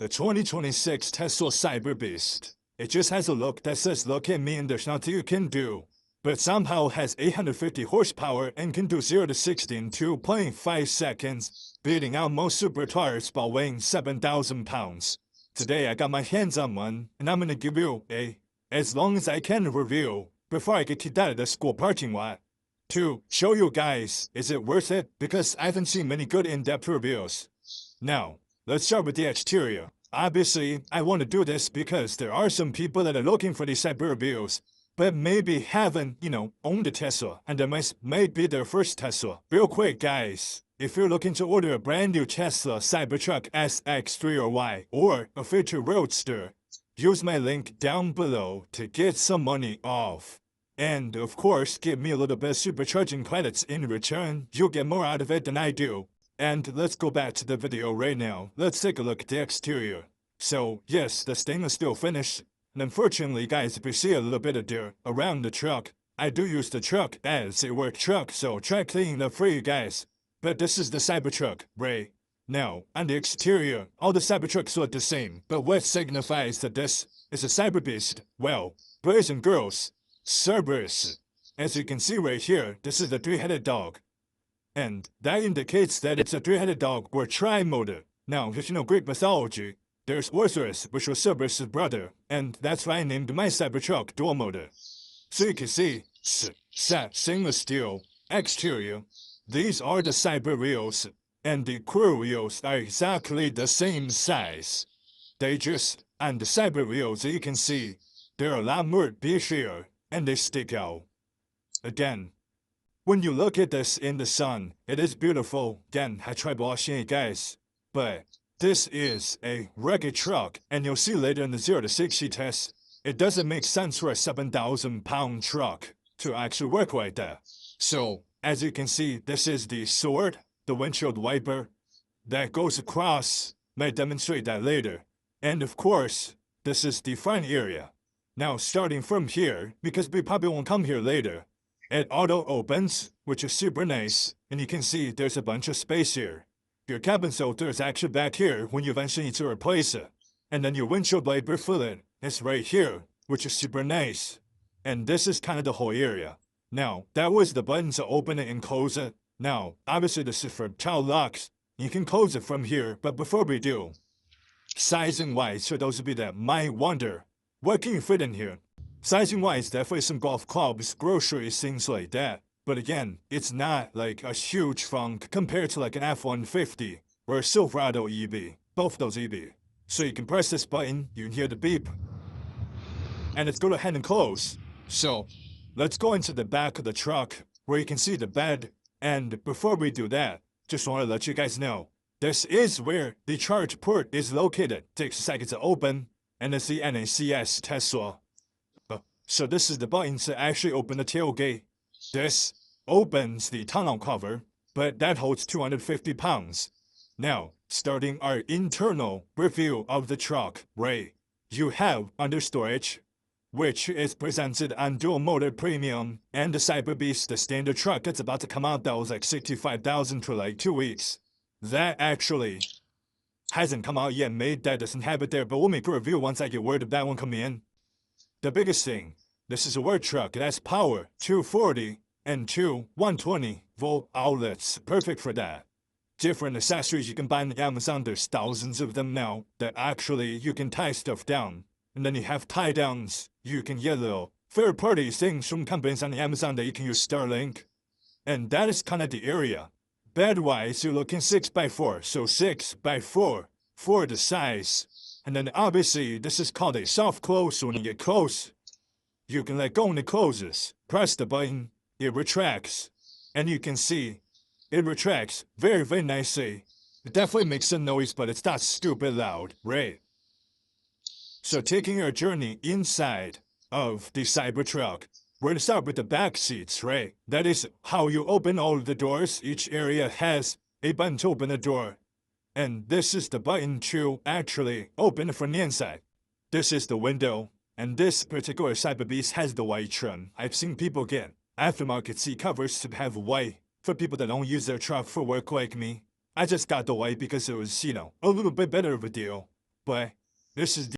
the 2026 Tesla Cyberbeast. It just has a look that says look at me and there's nothing you can do. But somehow has 850 horsepower and can do 0 to 60 in 2.5 seconds, beating out most supercars while weighing 7,000 pounds. Today I got my hands on one, and I'm gonna give you a, as long as I can, review before I get kicked out of the school parking lot. To show you guys, is it worth it? Because I haven't seen many good in-depth reviews. Now, let's start with the exterior. Obviously, I want to do this because there are some people that are looking for these type of reviews, but maybe haven't, owned a Tesla, and that might be their first Tesla. Real quick, guys, if you're looking to order a brand new Tesla Cybertruck SX3 or Y, or a future Roadster, use my link down below to get some money off. And, of course, give me a little bit of supercharging credits in return. You'll get more out of it than I do. And let's go back to the video right now. Let's take a look at the exterior. So, yes, the stainless steel finish. And unfortunately, guys, if you see a little bit of dirt around the truck, I do use the truck as a work truck, so try cleaning it up for you guys. But this is the Cybertruck, right? Now, on the exterior, all the Cybertrucks look the same, but what signifies that this is a Cyberbeast? Well, boys and girls, Cerberus. As you can see right here, this is the three-headed dog. And that indicates that it's a three-headed dog or tri-motor. Now, if you know Greek mythology, there's Orthrus, which was Cerberus' brother, and that's why I named my Cybertruck dual motor. So you can see, stainless steel, exterior, these are the Cyber wheels, and the Crew wheels are exactly the same size. They just, on the Cyber wheels, you can see, they're a lot more beefier, and they stick out. Again, when you look at this in the sun, it is beautiful. Again, I tried washing it, guys. But this is a rugged truck, and you'll see later in the 0 to 60 test, it doesn't make sense for a 7,000-pound truck to actually work like that. So, as you can see, this is the sword, the windshield wiper, that goes across. May demonstrate that later. And of course, this is the front area. Now, starting from here, because we probably won't come here later, it auto opens, which is super nice, and you can see there's a bunch of space here. Your cabin filter is actually back here when you eventually need to replace it. And then your windshield wiper fluid is right here, which is super nice. And this is kind of the whole area. Now, that was the button to open it and close it. Now, obviously this is for child locks. You can close it from here, but before we do, sizing-wise, for those of you that might wonder, what can you fit in here? Sizing-wise, definitely some golf clubs, groceries, things like that. But again, it's not like a huge trunk compared to like an F-150 or a Silverado EV. Both those EV. So you can press this button, you can hear the beep, and it's go ahead and close. So, let's go into the back of the truck where you can see the bed. And before we do that, just want to let you guys know, this is where the charge port is located. Takes a second to open, and it's the NACS Tesla. So this is the button to actually open the tailgate. This opens the tonneau cover, but that holds 250 pounds. Now, starting our internal review of the truck, right, you have under storage, which is presented on dual motor premium, and the Cyberbeast, the standard truck that's about to come out that was like 65,000 for like 2 weeks. That actually hasn't come out yet, made that doesn't have it there, but we'll make a review once I get word of that one coming in. The biggest thing, this is a work truck. It has power, 240 and two 120-volt outlets. Perfect for that. Different accessories you can buy on Amazon. There's thousands of them now that actually you can tie stuff down. And then you have tie downs. You can get little third-party things from companies on Amazon that you can use Starlink. And that is kind of the area. Bed-wise, you're looking 6x4. So 6x4 for the size. And then obviously, this is called a soft close. So when you get close, you can let go and it closes. Press the button, it retracts. And you can see, it retracts very, very nicely. It definitely makes some noise, but it's not stupid loud, right? So taking our journey inside of the Cybertruck, we're gonna start with the back seats, right? That is how you open all of the doors. Each area has a button to open the door. And this is the button to actually open it from the inside. This is the window. And this particular Cyberbeast has the white trim. I've seen people get aftermarket seat covers to have white for people that don't use their truck for work like me. I just got the white because it was, a little bit better of a deal. but this is